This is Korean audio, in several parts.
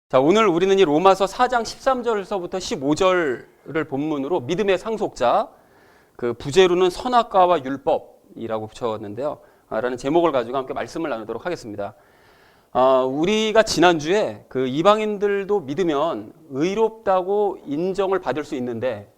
자, 오늘 우리는 이 로마서 4장 13절서부터 15절을 본문으로 믿음의 상속자, 그 부제로는 선악과와 율법이라고 붙였는데요. 라는 제목을 가지고 함께 말씀을 나누도록 하겠습니다. 우리가 지난주에 그 이방인들도 믿으면 의롭다고 인정을 받을 수 있는데,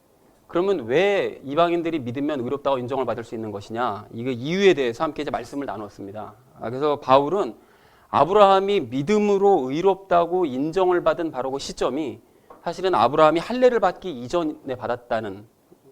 그러면 왜 이방인들이 믿으면 의롭다고 인정을 받을 수 있는 것이냐, 이거 이유에 대해서 함께 이제 말씀을 나눴습니다. 그래서 바울은 아브라함이 믿음으로 의롭다고 인정을 받은 바로 그 시점이 사실은 아브라함이 할례를 받기 이전에 받았다는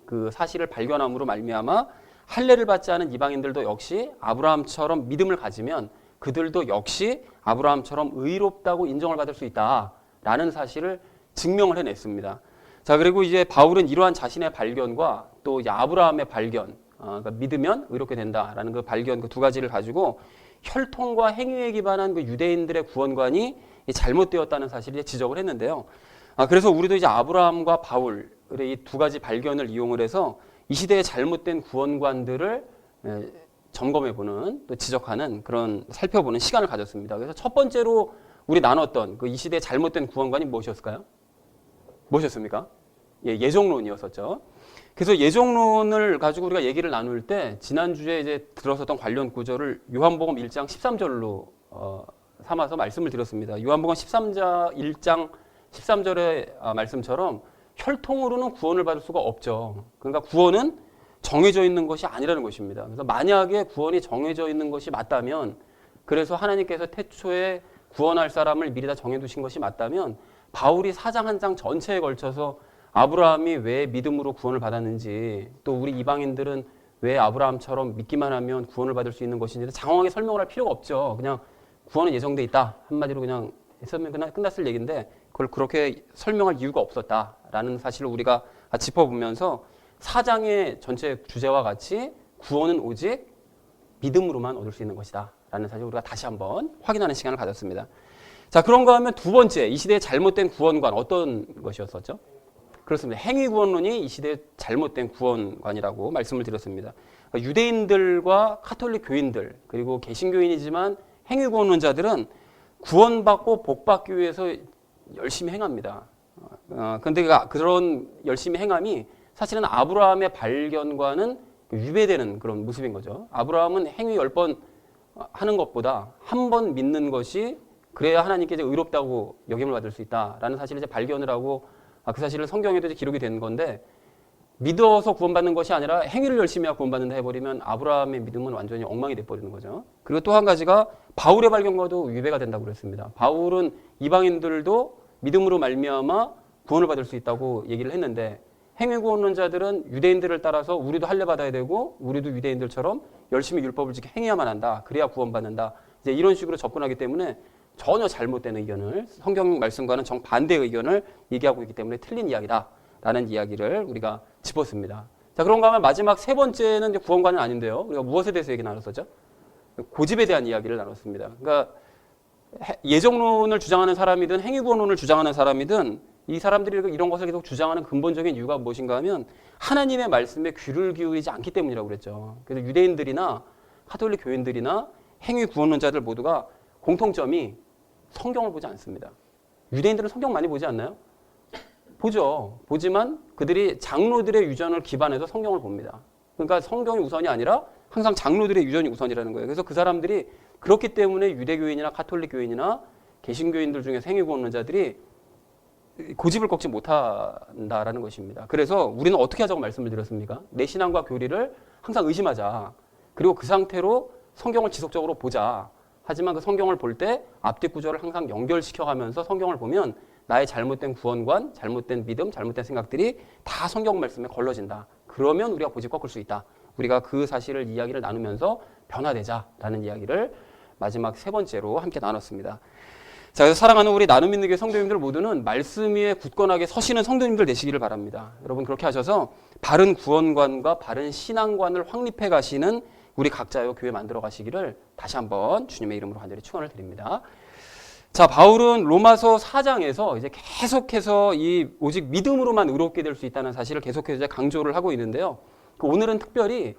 그 사실을 발견함으로 말미암아 할례를 받지 않은 이방인들도 역시 아브라함처럼 믿음을 가지면 그들도 역시 아브라함처럼 의롭다고 인정을 받을 수 있다라는 사실을 증명을 해냈습니다. 자, 그리고 이제 바울은 이러한 자신의 발견과 또 이제 아브라함의 발견, 그러니까 믿으면 의롭게 된다라는 그 발견, 그 두 가지를 가지고 혈통과 행위에 기반한 그 유대인들의 구원관이 잘못되었다는 사실을 지적을 했는데요. 그래서 우리도 이제 아브라함과 바울의 이 두 가지 발견을 이용을 해서 이 시대의 잘못된 구원관들을 점검해보는, 또 지적하는, 그런 살펴보는 시간을 가졌습니다. 그래서 첫 번째로 우리 나눴던 그 이 시대의 잘못된 구원관이 무엇이었을까요? 무엇이었습니까? 예정론이었었죠. 그래서 예정론을 가지고 우리가 얘기를 나눌 때 지난주에 이제 들었었던 관련 구절을 요한복음 1장 13절로 삼아서 말씀을 드렸습니다. 요한복음 1장 13절의 말씀처럼 혈통으로는 구원을 받을 수가 없죠. 그러니까 구원은 정해져 있는 것이 아니라는 것입니다. 그래서 만약에 구원이 정해져 있는 것이 맞다면, 그래서 하나님께서 태초에 구원할 사람을 미리 다 정해두신 것이 맞다면 바울이 4장 1장 전체에 걸쳐서 아브라함이 왜 믿음으로 구원을 받았는지, 또 우리 이방인들은 왜 아브라함처럼 믿기만 하면 구원을 받을 수 있는 것인지 장황하게 설명을 할 필요가 없죠. 그냥 구원은 예정돼 있다, 한마디로 그냥 했으면 끝났을 얘기인데 그걸 그렇게 설명할 이유가 없었다라는 사실을 우리가 짚어보면서 4장의 전체 주제와 같이 구원은 오직 믿음으로만 얻을 수 있는 것이다 라는 사실을 우리가 다시 한번 확인하는 시간을 가졌습니다. 자, 그런가 하면 두 번째, 이 시대의 잘못된 구원관, 어떤 것이었었죠? 그렇습니다. 행위구원론이 이 시대의 잘못된 구원관이라고 말씀을 드렸습니다. 그러니까 유대인들과 카톨릭 교인들, 그리고 개신교인이지만 행위구원론자들은 구원받고 복받기 위해서 열심히 행합니다. 그런데 그런 열심히 행함이 사실은 아브라함의 발견과는 위배되는 그런 모습인 거죠. 아브라함은 행위 10번 하는 것보다 한 번 믿는 것이, 그래야 하나님께 이제 의롭다고 여김을 받을 수 있다라는 사실을 이제 발견을 하고, 그 사실은 성경에도 이제 기록이 된 건데, 믿어서 구원받는 것이 아니라 행위를 열심히 하고 구원받는다 해버리면 아브라함의 믿음은 완전히 엉망이 돼버리는 거죠. 그리고 또 한 가지가 바울의 발견과도 위배가 된다고 그랬습니다. 바울은 이방인들도 믿음으로 말미암아 구원을 받을 수 있다고 얘기를 했는데, 행위구원론자들은 유대인들을 따라서 우리도 할례 받아야 되고 우리도 유대인들처럼 열심히 율법을 지켜 행해야만 한다, 그래야 구원받는다, 이제 이런 식으로 접근하기 때문에 전혀 잘못된 의견을, 성경 말씀과는 정반대의 의견을 얘기하고 있기 때문에 틀린 이야기다라는 이야기를 우리가 짚었습니다. 자, 그런가 하면 마지막 세 번째는 이제 구원관은 아닌데요. 우리가 무엇에 대해서 얘기 나눴었죠? 고집에 대한 이야기를 나눴습니다. 그러니까 예정론을 주장하는 사람이든 행위구원론을 주장하는 사람이든 이 사람들이 이런 것을 계속 주장하는 근본적인 이유가 무엇인가 하면 하나님의 말씀에 귀를 기울이지 않기 때문이라고 그랬죠. 그래서 유대인들이나 카톨릭 교인들이나 행위구원론자들 모두가 공통점이 성경을 보지 않습니다. 유대인들은 성경 많이 보지 않나요? 보죠. 보지만 그들이 장로들의 유전을 기반해서 성경을 봅니다. 그러니까 성경이 우선이 아니라 항상 장로들의 유전이 우선이라는 거예요. 그래서 그 사람들이 그렇기 때문에 유대교인이나 카톨릭 교인이나 개신교인들 중에서 행위구원론자들이 고집을 꺾지 못한다라는 것입니다. 그래서 우리는 어떻게 하자고 말씀을 드렸습니까? 내 신앙과 교리를 항상 의심하자. 그리고 그 상태로 성경을 지속적으로 보자. 하지만 그 성경을 볼 때 앞뒤 구절을 항상 연결시켜가면서 성경을 보면 나의 잘못된 구원관, 잘못된 믿음, 잘못된 생각들이 다 성경 말씀에 걸러진다. 그러면 우리가 고집 꺾을 수 있다. 우리가 그 사실을 이야기를 나누면서 변화되자라는 이야기를 마지막 세 번째로 함께 나눴습니다. 자, 그래서 사랑하는 우리 나눔 있는 교회 성도님들 모두는 말씀 위에 굳건하게 서시는 성도님들 되시기를 바랍니다. 여러분 그렇게 하셔서 바른 구원관과 바른 신앙관을 확립해 가시는 우리 각자의 교회 만들어 가시기를 다시 한번 주님의 이름으로 간절히 축원을 드립니다. 자, 바울은 로마서 4장에서 이제 계속해서 이 오직 믿음으로만 의롭게 될 수 있다는 사실을 계속해서 이제 강조를 하고 있는데요. 오늘은 특별히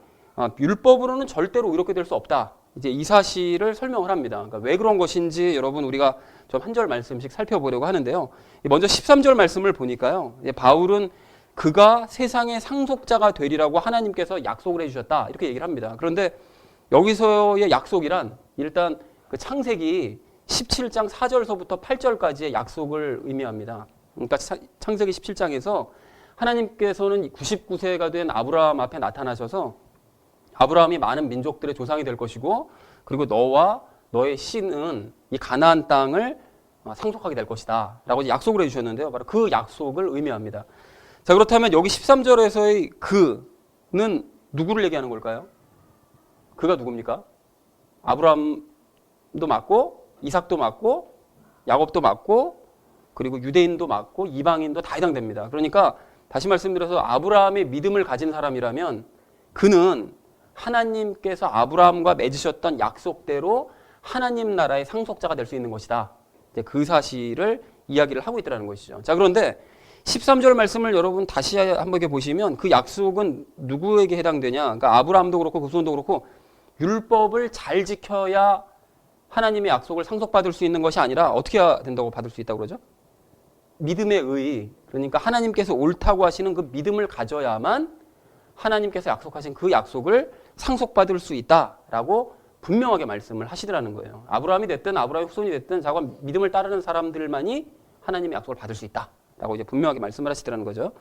율법으로는 절대로 의롭게 될 수 없다. 이제 이 사실을 설명을 합니다. 그러니까 왜 그런 것인지 여러분 우리가 좀 한 절 말씀씩 살펴보려고 하는데요. 먼저 13절 말씀을 보니까요. 바울은 그가 세상의 상속자가 되리라고 하나님께서 약속을 해주셨다 이렇게 얘기를 합니다. 그런데 여기서의 약속이란 일단 그 창세기 17장 4절서부터 8절까지의 약속을 의미합니다. 그러니까 창세기 17장에서 하나님께서는 99세가 된 아브라함 앞에 나타나셔서 아브라함이 많은 민족들의 조상이 될 것이고 그리고 너와 너의 씨는 이 가나안 땅을 상속하게 될 것이다 라고 약속을 해주셨는데요. 바로 그 약속을 의미합니다. 자, 그렇다면 여기 13절에서의 그는 누구를 얘기하는 걸까요? 그가 누굽니까? 아브라함도 맞고 이삭도 맞고 야곱도 맞고 그리고 유대인도 맞고 이방인도 다 해당됩니다. 그러니까 다시 말씀드려서 아브라함의 믿음을 가진 사람이라면 그는 하나님께서 아브라함과 맺으셨던 약속대로 하나님 나라의 상속자가 될 수 있는 것이다. 그 사실을 이야기를 하고 있다는 것이죠. 자, 그런데 13절 말씀을 여러분 다시 한번 보시면 그 약속은 누구에게 해당되냐? 그러니까 아브라함도 그렇고 그 후손도 그렇고 율법을 잘 지켜야 하나님의 약속을 상속받을 수 있는 것이 아니라 어떻게 해야 된다고 받을 수 있다고 그러죠? 믿음의 의, 그러니까 하나님께서 옳다고 하시는 그 믿음을 가져야만 하나님께서 약속하신 그 약속을 상속받을 수 있다라고 분명하게 말씀을 하시더라는 거예요. 아브라함이 됐든 아브라함의 후손이 됐든 자과 믿음을 따르는 사람들만이 하나님의 약속을 받을 수 있다라고 이제 분명하게 말씀을 하시더라는 거죠.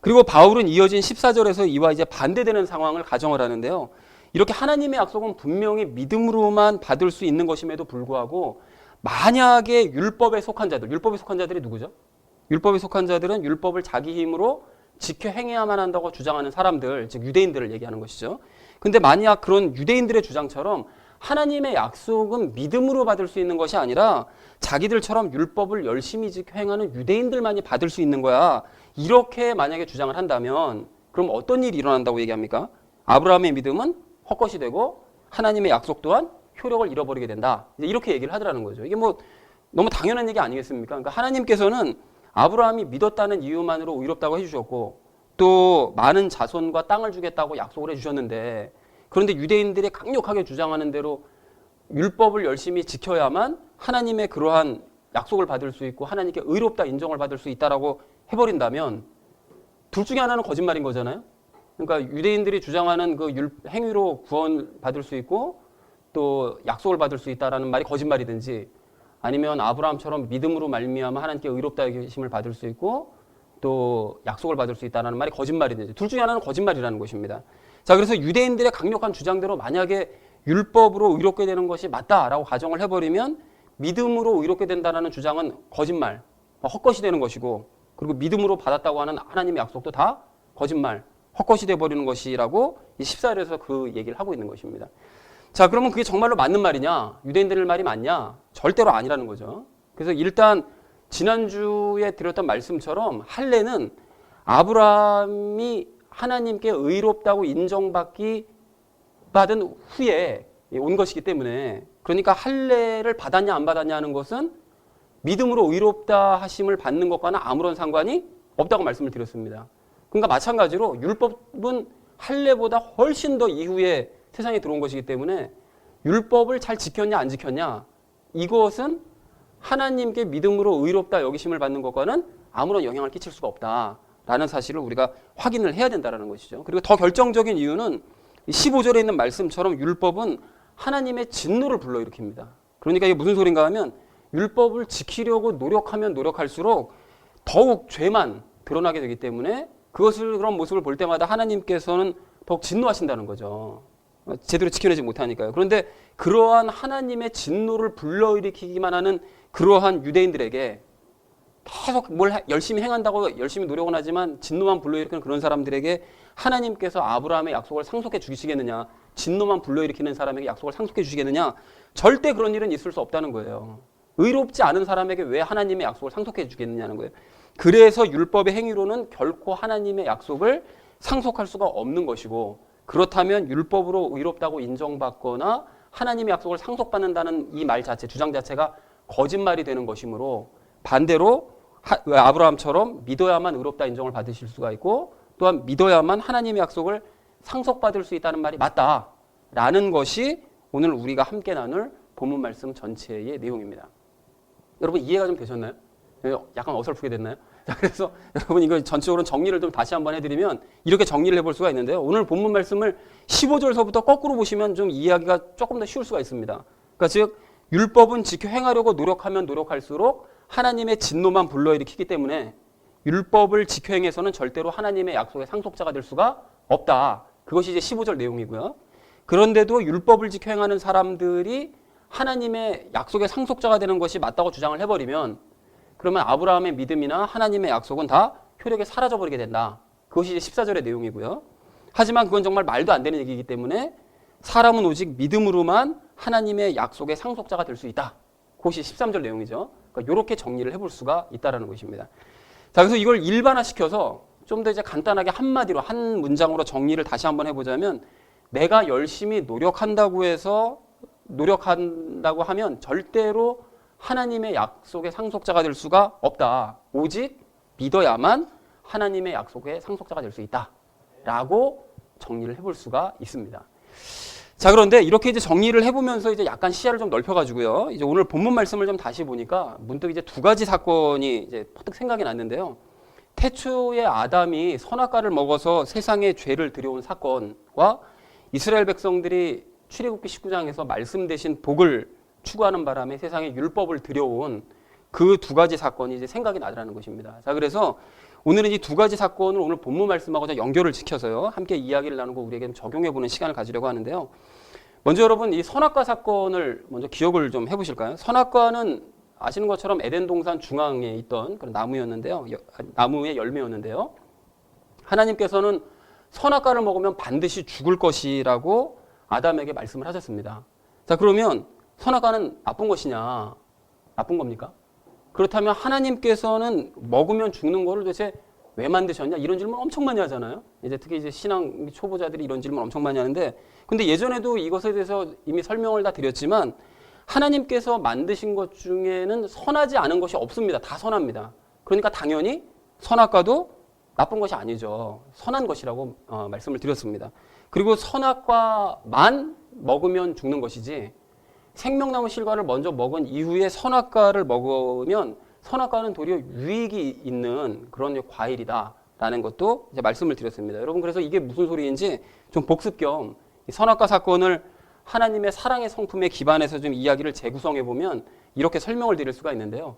그리고 바울은 이어진 14절에서 이와 이제 반대되는 상황을 가정을 하는데요. 이렇게 하나님의 약속은 분명히 믿음으로만 받을 수 있는 것임에도 불구하고 만약에 율법에 속한 자들, 율법에 속한 자들이 누구죠? 율법에 속한 자들은 율법을 자기 힘으로 지켜 행해야만 한다고 주장하는 사람들, 즉 유대인들을 얘기하는 것이죠. 근데 만약 그런 유대인들의 주장처럼 하나님의 약속은 믿음으로 받을 수 있는 것이 아니라 자기들처럼 율법을 열심히 지켜 행하는 유대인들만이 받을 수 있는 거야. 이렇게 만약에 주장을 한다면 그럼 어떤 일이 일어난다고 얘기합니까? 아브라함의 믿음은 헛것이 되고 하나님의 약속 또한 효력을 잃어버리게 된다. 이렇게 얘기를 하더라는 거죠. 이게 뭐 너무 당연한 얘기 아니겠습니까? 그러니까 하나님께서는 아브라함이 믿었다는 이유만으로 의롭다고 해주셨고 또 많은 자손과 땅을 주겠다고 약속을 해주셨는데 그런데 유대인들이 강력하게 주장하는 대로 율법을 열심히 지켜야만 하나님의 그러한 약속을 받을 수 있고 하나님께 의롭다 인정을 받을 수 있다라고 해버린다면 둘 중에 하나는 거짓말인 거잖아요. 그러니까 유대인들이 주장하는 그 행위로 구원 받을 수 있고 또 약속을 받을 수 있다라는 말이 거짓말이든지 아니면 아브라함처럼 믿음으로 말미암아 하나님께 의롭다 여기심을 받을 수 있고 또 약속을 받을 수 있다는 말이 거짓말이든지 둘 중에 하나는 거짓말이라는 것입니다. 자, 그래서 유대인들의 강력한 주장대로 만약에 율법으로 의롭게 되는 것이 맞다라고 가정을 해버리면 믿음으로 의롭게 된다는 주장은 거짓말, 헛것이 되는 것이고 그리고 믿음으로 받았다고 하는 하나님의 약속도 다 거짓말, 헛것이 돼버리는 것이라고 14절에서 그 얘기를 하고 있는 것입니다. 자, 그러면 그게 정말로 맞는 말이냐? 유대인들 말이 맞냐? 절대로 아니라는 거죠. 그래서 일단 지난주에 드렸던 말씀처럼 할례는 아브라함이 하나님께 의롭다고 받은 후에 온 것이기 때문에 그러니까 할례를 받았냐 안 받았냐 하는 것은 믿음으로 의롭다 하심을 받는 것과는 아무런 상관이 없다고 말씀을 드렸습니다. 그러니까 마찬가지로 율법은 할례보다 훨씬 더 이후에 세상에 들어온 것이기 때문에 율법을 잘 지켰냐 안 지켰냐 이것은 하나님께 믿음으로 의롭다 여기심을 받는 것과는 아무런 영향을 끼칠 수가 없다라는 사실을 우리가 확인을 해야 된다는 것이죠. 그리고 더 결정적인 이유는 15절에 있는 말씀처럼 율법은 하나님의 진노를 불러일으킵니다. 그러니까 이게 무슨 소린가 하면 율법을 지키려고 노력하면 노력할수록 더욱 죄만 드러나게 되기 때문에 그런 모습을 볼 때마다 하나님께서는 더욱 진노하신다는 거죠. 제대로 지켜내지 못하니까요. 그런데 그러한 하나님의 진노를 불러일으키기만 하는 그러한 유대인들에게 계속 뭘 열심히 행한다고 열심히 노력은 하지만 진노만 불러일으키는 그런 사람들에게 하나님께서 아브라함의 약속을 상속해 주시겠느냐, 진노만 불러일으키는 사람에게 약속을 상속해 주시겠느냐, 절대 그런 일은 있을 수 없다는 거예요. 의롭지 않은 사람에게 왜 하나님의 약속을 상속해 주겠느냐는 거예요. 그래서 율법의 행위로는 결코 하나님의 약속을 상속할 수가 없는 것이고 그렇다면 율법으로 의롭다고 인정받거나 하나님의 약속을 상속받는다는 이 말 자체, 주장 자체가 거짓말이 되는 것이므로 반대로 아브라함처럼 믿어야만 의롭다 인정을 받으실 수가 있고 또한 믿어야만 하나님의 약속을 상속받을 수 있다는 말이 맞다라는 것이 오늘 우리가 함께 나눌 본문 말씀 전체의 내용입니다. 여러분 이해가 좀 되셨나요? 약간 어설프게 됐나요? 자, 그래서 여러분 이거 전체적으로 정리를 좀 다시 한번 해드리면 이렇게 정리를 해볼 수가 있는데요. 오늘 본문 말씀을 15절서부터 거꾸로 보시면 좀 이해하기가 조금 더 쉬울 수가 있습니다. 그러니까 즉 율법은 지켜 행하려고 노력하면 노력할수록 하나님의 진노만 불러일으키기 때문에 율법을 지켜 행해서는 절대로 하나님의 약속의 상속자가 될 수가 없다. 그것이 이제 15절 내용이고요. 그런데도 율법을 지켜 행하는 사람들이 하나님의 약속의 상속자가 되는 것이 맞다고 주장을 해버리면 그러면 아브라함의 믿음이나 하나님의 약속은 다 효력에 사라져버리게 된다. 그것이 이제 14절의 내용이고요. 하지만 그건 정말 말도 안 되는 얘기이기 때문에 사람은 오직 믿음으로만 하나님의 약속의 상속자가 될 수 있다. 그것이 13절 내용이죠. 그러니까 이렇게 정리를 해볼 수가 있다는 것입니다. 자, 그래서 이걸 일반화시켜서 좀 더 이제 간단하게 한마디로 한 문장으로 정리를 다시 한번 해보자면 내가 열심히 노력한다고 하면 절대로 하나님의 약속의 상속자가 될 수가 없다. 오직 믿어야만 하나님의 약속의 상속자가 될 수 있다. 라고 정리를 해볼 수가 있습니다. 자, 그런데 이렇게 이제 정리를 해보면서 이제 약간 시야를 좀 넓혀가지고요. 이제 오늘 본문 말씀을 좀 다시 보니까 문득 이제 두 가지 사건이 이제 퍼뜩 생각이 났는데요. 태초에 아담이 선악과를 먹어서 세상에 죄를 들여온 사건과 이스라엘 백성들이 출애굽기 19장에서 말씀 대신 복을 추구하는 바람에 세상에 율법을 들여온 그 두 가지 사건이 이제 생각이 나더라는 것입니다. 자, 그래서 오늘은 이 두 가지 사건을 오늘 본문 말씀하고 연결을 지켜서요. 함께 이야기를 나누고 우리에게 적용해보는 시간을 가지려고 하는데요. 먼저 여러분 이 선악과 사건을 먼저 기억을 좀 해보실까요? 선악과는 아시는 것처럼 에덴 동산 중앙에 있던 그런 나무였는데요. 나무의 열매였는데요. 하나님께서는 선악과를 먹으면 반드시 죽을 것이라고 아담에게 말씀을 하셨습니다. 자, 그러면 선악과는 나쁜 것이냐? 나쁜 겁니까? 그렇다면 하나님께서는 먹으면 죽는 거를 도대체 왜 만드셨냐? 이런 질문 엄청 많이 하잖아요. 이제 특히 이제 신앙 초보자들이 이런 질문 엄청 많이 하는데, 근데 예전에도 이것에 대해서 이미 설명을 다 드렸지만 하나님께서 만드신 것 중에는 선하지 않은 것이 없습니다. 다 선합니다. 그러니까 당연히 선악과도 나쁜 것이 아니죠. 선한 것이라고 말씀을 드렸습니다. 그리고 선악과만 먹으면 죽는 것이지 생명나무 실과를 먼저 먹은 이후에 선악과를 먹으면 선악과는 도리어 유익이 있는 그런 과일이다라는 것도 이제 말씀을 드렸습니다. 여러분 그래서 이게 무슨 소리인지 좀 복습 겸 선악과 사건을 하나님의 사랑의 성품에 기반해서 좀 이야기를 재구성해 보면 이렇게 설명을 드릴 수가 있는데요.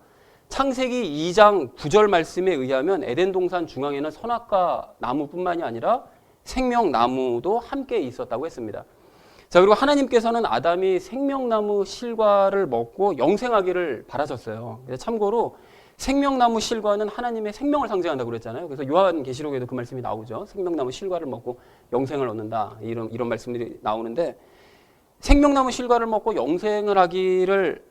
창세기 2장 9절 말씀에 의하면 에덴 동산 중앙에는 선악과 나무뿐만이 아니라 생명나무도 함께 있었다고 했습니다. 자, 그리고 하나님께서는 아담이 생명나무 실과를 먹고 영생하기를 바라셨어요. 그래서 참고로 생명나무 실과는 하나님의 생명을 상징한다고 그랬잖아요. 그래서 요한계시록에도 그 말씀이 나오죠. 생명나무 실과를 먹고 영생을 얻는다. 이런 말씀들이 나오는데 생명나무 실과를 먹고 영생을 하기를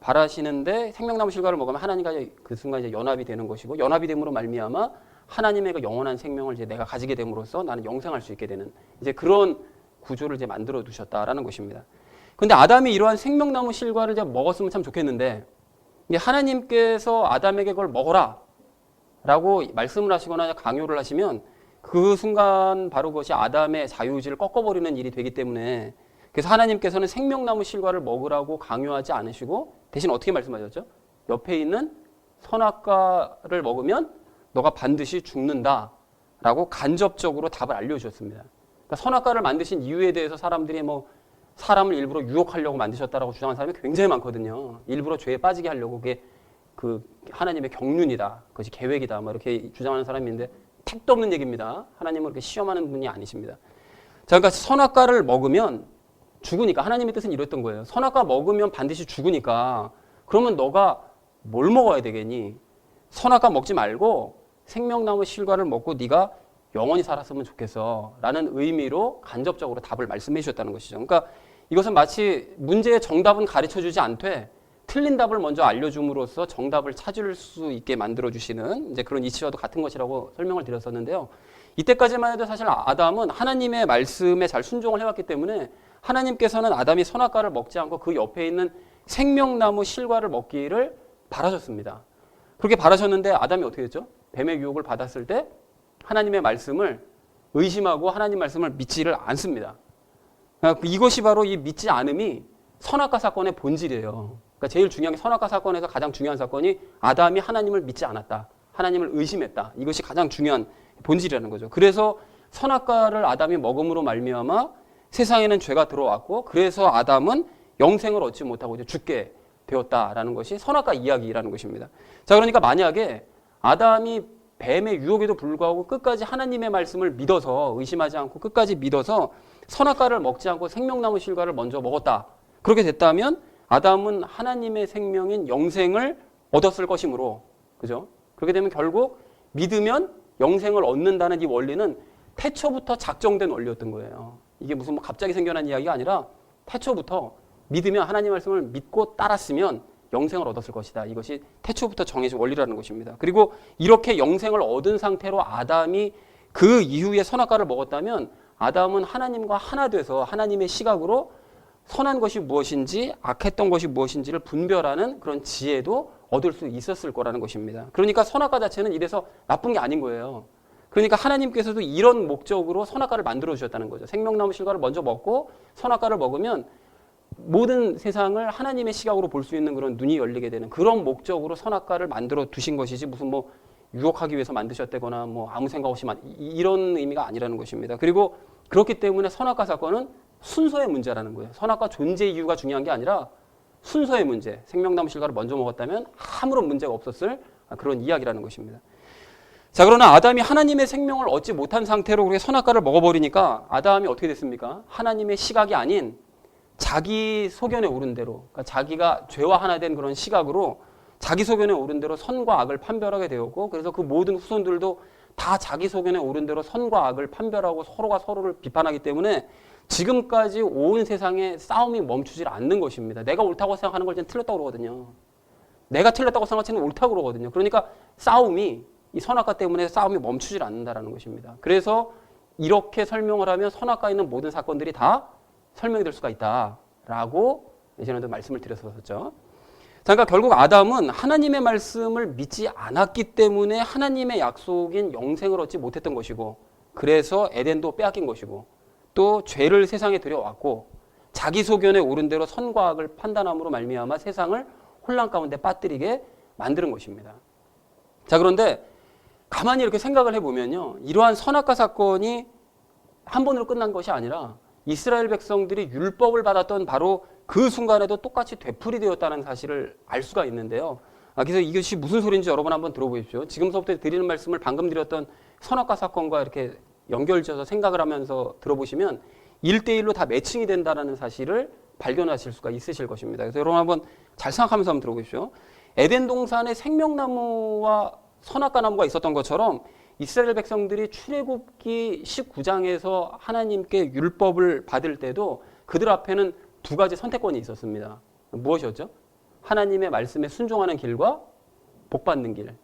바라시는데 생명나무 실과를 먹으면 하나님과 그 순간 이제 연합이 되는 것이고 연합이 됨으로 말미암아 하나님의 그 영원한 생명을 이제 내가 가지게 됨으로써 나는 영생할 수 있게 되는 이제 그런 구조를 이제 만들어 두셨다라는 것입니다. 그런데 아담이 이러한 생명나무 실과를 이제 먹었으면 참 좋겠는데 하나님께서 아담에게 그걸 먹어라라고 말씀을 하시거나 강요를 하시면 그 순간 바로 그것이 아담의 자유의지를 꺾어버리는 일이 되기 때문에 그래서 하나님께서는 생명나무 실과를 먹으라고 강요하지 않으시고 대신 어떻게 말씀하셨죠? 옆에 있는 선악과를 먹으면 너가 반드시 죽는다라고 간접적으로 답을 알려주셨습니다. 그러니까 선악과를 만드신 이유에 대해서 사람들이 사람을 일부러 유혹하려고 만드셨다라고 주장하는 사람이 굉장히 많거든요. 일부러 죄에 빠지게 하려고 그게 그 하나님의 경륜이다, 그것이 계획이다, 이렇게 주장하는 사람이 있는데 택도 없는 얘기입니다. 하나님을 그렇게 시험하는 분이 아니십니다. 자, 그러니까 선악과를 먹으면 죽으니까 하나님의 뜻은 이랬던 거예요. 선악과 먹으면 반드시 죽으니까 그러면 너가 뭘 먹어야 되겠니? 선악과 먹지 말고 생명나무 실과를 먹고 네가 영원히 살았으면 좋겠어 라는 의미로 간접적으로 답을 말씀해 주셨다는 것이죠. 그러니까 이것은 마치 문제의 정답은 가르쳐주지 않되 틀린 답을 먼저 알려줌으로써 정답을 찾을 수 있게 만들어주시는 이제 그런 이치와도 같은 것이라고 설명을 드렸었는데요. 이때까지만 해도 사실 아담은 하나님의 말씀에 잘 순종을 해왔기 때문에 하나님께서는 아담이 선악과를 먹지 않고 그 옆에 있는 생명나무 실과를 먹기를 바라셨습니다. 그렇게 바라셨는데 아담이 어떻게 했죠? 뱀의 유혹을 받았을 때 하나님의 말씀을 의심하고 하나님 말씀을 믿지를 않습니다. 이것이 바로 이 믿지 않음이 선악과 사건의 본질이에요. 그러니까 제일 중요한 게 선악과 사건에서 가장 중요한 사건이 아담이 하나님을 믿지 않았다. 하나님을 의심했다. 이것이 가장 중요한 본질이라는 거죠. 그래서 선악과를 아담이 먹음으로 말미암아 세상에는 죄가 들어왔고 그래서 아담은 영생을 얻지 못하고 이제 죽게 되었다라는 것이 선악과 이야기라는 것입니다. 자, 그러니까 만약에 아담이 뱀의 유혹에도 불구하고 끝까지 하나님의 말씀을 믿어서 의심하지 않고 끝까지 믿어서 선악과를 먹지 않고 생명나무 실과를 먼저 먹었다. 그렇게 됐다면 아담은 하나님의 생명인 영생을 얻었을 것이므로, 그죠? 그렇게 되면 결국 믿으면 영생을 얻는다는 이 원리는 태초부터 작정된 원리였던 거예요. 이게 무슨 뭐 갑자기 생겨난 이야기가 아니라 태초부터 믿으면 하나님 말씀을 믿고 따랐으면 영생을 얻었을 것이다. 이것이 태초부터 정해진 원리라는 것입니다. 그리고 이렇게 영생을 얻은 상태로 아담이 그 이후에 선악과를 먹었다면 아담은 하나님과 하나 돼서 하나님의 시각으로 선한 것이 무엇인지 악했던 것이 무엇인지를 분별하는 그런 지혜도 얻을 수 있었을 거라는 것입니다. 그러니까 선악과 자체는 이래서 나쁜 게 아닌 거예요. 그러니까 하나님께서도 이런 목적으로 선악과를 만들어 주셨다는 거죠. 생명나무 실과를 먼저 먹고 선악과를 먹으면 모든 세상을 하나님의 시각으로 볼 수 있는 그런 눈이 열리게 되는 그런 목적으로 선악과를 만들어 두신 것이지 무슨 뭐 유혹하기 위해서 만드셨다거나 뭐 아무 생각 없이 이런 의미가 아니라는 것입니다. 그리고 그렇기 때문에 선악과 사건은 순서의 문제라는 거예요. 선악과 존재 이유가 중요한 게 아니라 순서의 문제. 생명나무 실과를 먼저 먹었다면 아무런 문제가 없었을 그런 이야기라는 것입니다. 자, 그러나 아담이 하나님의 생명을 얻지 못한 상태로 그렇게 선악과를 먹어버리니까 아담이 어떻게 됐습니까? 하나님의 시각이 아닌 자기 소견에 오른 대로, 그러니까 자기가 죄와 하나 된 그런 시각으로 자기 소견에 오른 대로 선과 악을 판별하게 되었고, 그래서 그 모든 후손들도 다 자기 소견에 오른 대로 선과 악을 판별하고 서로가 서로를 비판하기 때문에 지금까지 온 세상에 싸움이 멈추질 않는 것입니다. 내가 옳다고 생각하는 걸 틀렸다고 그러거든요. 내가 틀렸다고 생각하는 건 옳다고 그러거든요. 그러니까 싸움이 이 선악과 때문에 싸움이 멈추질 않는다는 것입니다. 그래서 이렇게 설명을 하면 선악과에 있는 모든 사건들이 다 설명이 될 수가 있다라고 예전에도 말씀을 드렸었죠. 그러니까 결국 아담은 하나님의 말씀을 믿지 않았기 때문에 하나님의 약속인 영생을 얻지 못했던 것이고, 그래서 에덴도 빼앗긴 것이고, 또 죄를 세상에 들여왔고 자기 소견에 오른 대로 선과 악을 판단함으로 말미암아 세상을 혼란 가운데 빠뜨리게 만드는 것입니다. 자, 그런데 가만히 이렇게 생각을 해보면요, 이러한 선악과 사건이 한 번으로 끝난 것이 아니라 이스라엘 백성들이 율법을 받았던 바로 그 순간에도 똑같이 되풀이되었다는 사실을 알 수가 있는데요. 그래서 이것이 무슨 소리인지 여러분 한번 들어보십시오. 지금서부터 드리는 말씀을 방금 드렸던 선악과 사건과 이렇게 연결지어서 생각을 하면서 들어보시면 1대1로 다 매칭이 된다는 사실을 발견하실 수가 있으실 것입니다. 그래서 여러분 한번 잘 생각하면서 한번 들어보십시오. 에덴 동산에 생명나무와 선악과 나무가 있었던 것처럼 이스라엘 백성들이 출애굽기 19장에서 하나님께 율법을 받을 때도 그들 앞에는 두 가지 선택권이 있었습니다. 무엇이었죠? 하나님의 말씀에 순종하는 길과 복받는 길.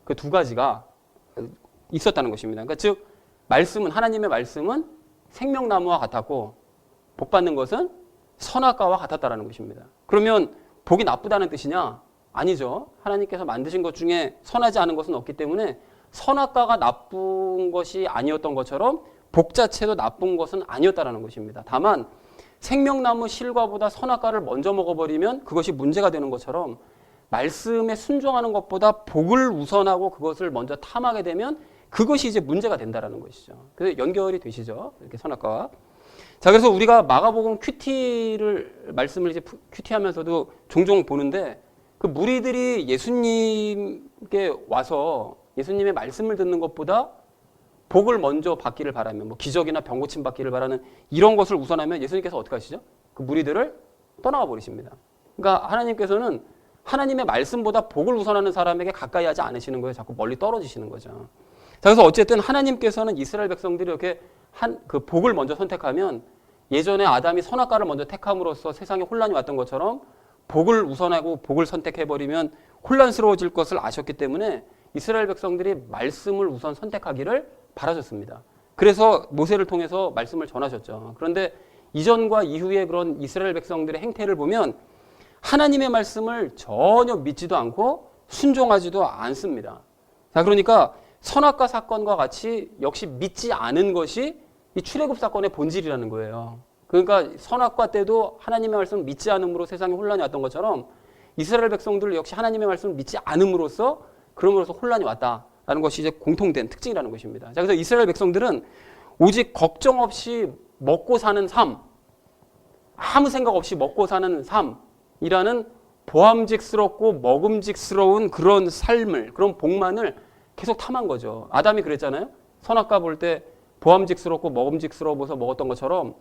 그 두 가지가 있었다는 것입니다. 그러니까 즉 말씀은, 하나님의 말씀은 생명나무와 같았고 복받는 것은 선악과와 같았다는 것입니다. 그러면 복이 나쁘다는 뜻이냐? 아니죠. 하나님께서 만드신 것 중에 선하지 않은 것은 없기 때문에 선악과가 나쁜 것이 아니었던 것처럼 복 자체도 나쁜 것은 아니었다는 것입니다. 다만 생명나무 실과보다 선악과를 먼저 먹어버리면 그것이 문제가 되는 것처럼 말씀에 순종하는 것보다 복을 우선하고 그것을 먼저 탐하게 되면 그것이 이제 문제가 된다는 것이죠. 그래서 연결이 되시죠. 이렇게 선악과와. 자, 그래서 우리가 마가복음 큐티를 말씀을 이제 큐티하면서도 종종 보는데 그 무리들이 예수님께 와서 예수님의 말씀을 듣는 것보다 복을 먼저 받기를 바라면, 뭐 기적이나 병 고침 받기를 바라는 이런 것을 우선하면 예수님께서 어떻게 하시죠? 그 무리들을 떠나가 버리십니다. 그러니까 하나님께서는 하나님의 말씀보다 복을 우선하는 사람에게 가까이 하지 않으시는 거예요. 자꾸 멀리 떨어지시는 거죠. 자, 그래서 어쨌든 하나님께서는 이스라엘 백성들이 이렇게 그 복을 먼저 선택하면 예전에 아담이 선악과를 먼저 택함으로써 세상에 혼란이 왔던 것처럼 복을 우선하고 복을 선택해버리면 혼란스러워질 것을 아셨기 때문에 이스라엘 백성들이 말씀을 우선 선택하기를 바라셨습니다. 그래서 모세를 통해서 말씀을 전하셨죠. 그런데 이전과 이후의 그런 이스라엘 백성들의 행태를 보면 하나님의 말씀을 전혀 믿지도 않고 순종하지도 않습니다. 자, 그러니까 선악과 사건과 같이 역시 믿지 않은 것이 이 출애굽 사건의 본질이라는 거예요. 그러니까 선악과 때도 하나님의 말씀을 믿지 않음으로 세상에 혼란이 왔던 것처럼 이스라엘 백성들 역시 하나님의 말씀을 믿지 않음으로써 그럼으로써 혼란이 왔다라는 것이 이제 공통된 특징이라는 것입니다. 자, 그래서 이스라엘 백성들은 오직 걱정 없이 먹고 사는 삶, 아무 생각 없이 먹고 사는 삶이라는 보암직스럽고 먹음직스러운 그런 삶을, 그런 복만을 계속 탐한 거죠. 아담이 그랬잖아요. 선악과 볼 때 보암직스럽고 먹음직스러워서 먹었던 것처럼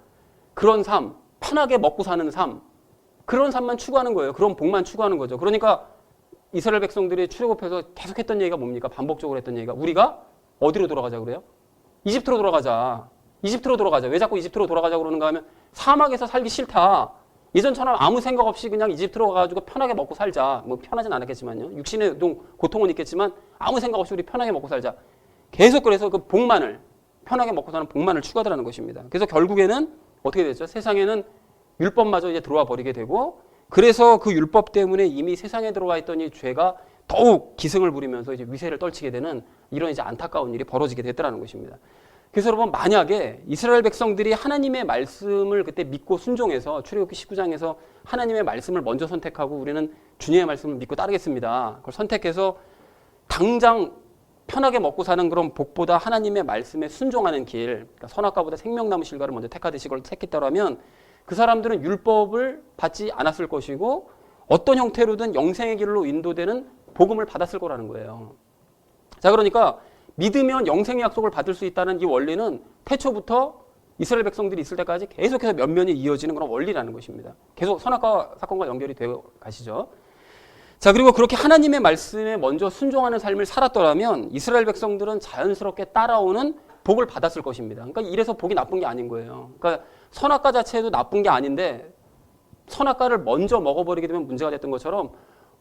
그런 삶, 편하게 먹고 사는 삶, 그런 삶만 추구하는 거예요. 그런 복만 추구하는 거죠. 그러니까 이스라엘 백성들이 출애굽해서 계속했던 얘기가 뭡니까? 반복적으로 했던 얘기가 우리가 어디로 돌아가자 그래요? 이집트로 돌아가자. 이집트로 돌아가자. 왜 자꾸 이집트로 돌아가자 그러는가 하면 사막에서 살기 싫다. 예전처럼 아무 생각 없이 그냥 이집트로 가가지고 편하게 먹고 살자. 뭐 편하진 않았겠지만요. 육신의 고통은 있겠지만 아무 생각 없이 우리 편하게 먹고 살자. 계속 그래서 그 복만을, 편하게 먹고 사는 복만을 추구하더라는 것입니다. 그래서 결국에는 어떻게 됐죠? 세상에는 율법마저 이제 들어와 버리게 되고, 그래서 그 율법 때문에 이미 세상에 들어와 있던 이 죄가 더욱 기승을 부리면서 이제 위세를 떨치게 되는 이런 이제 안타까운 일이 벌어지게 됐다는 것입니다. 그래서 여러분, 만약에 이스라엘 백성들이 하나님의 말씀을 그때 믿고 순종해서 출애굽기 19장에서 하나님의 말씀을 먼저 선택하고 우리는 주님의 말씀을 믿고 따르겠습니다. 그걸 선택해서 당장 편하게 먹고 사는 그런 복보다 하나님의 말씀에 순종하는 길, 그러니까 선악과보다 생명나무 실과를 먼저 택하듯이 그걸 택했다면 그 사람들은 율법을 받지 않았을 것이고 어떤 형태로든 영생의 길로 인도되는 복음을 받았을 거라는 거예요. 자, 그러니까 믿으면 영생의 약속을 받을 수 있다는 이 원리는 태초부터 이스라엘 백성들이 있을 때까지 계속해서 면면이 이어지는 그런 원리라는 것입니다. 계속 선악과 사건과 연결이 되어 가시죠. 자, 그리고 그렇게 하나님의 말씀에 먼저 순종하는 삶을 살았더라면 이스라엘 백성들은 자연스럽게 따라오는 복을 받았을 것입니다. 그러니까 이래서 복이 나쁜 게 아닌 거예요. 그러니까 선악과 자체도 나쁜 게 아닌데 선악과를 먼저 먹어버리게 되면 문제가 됐던 것처럼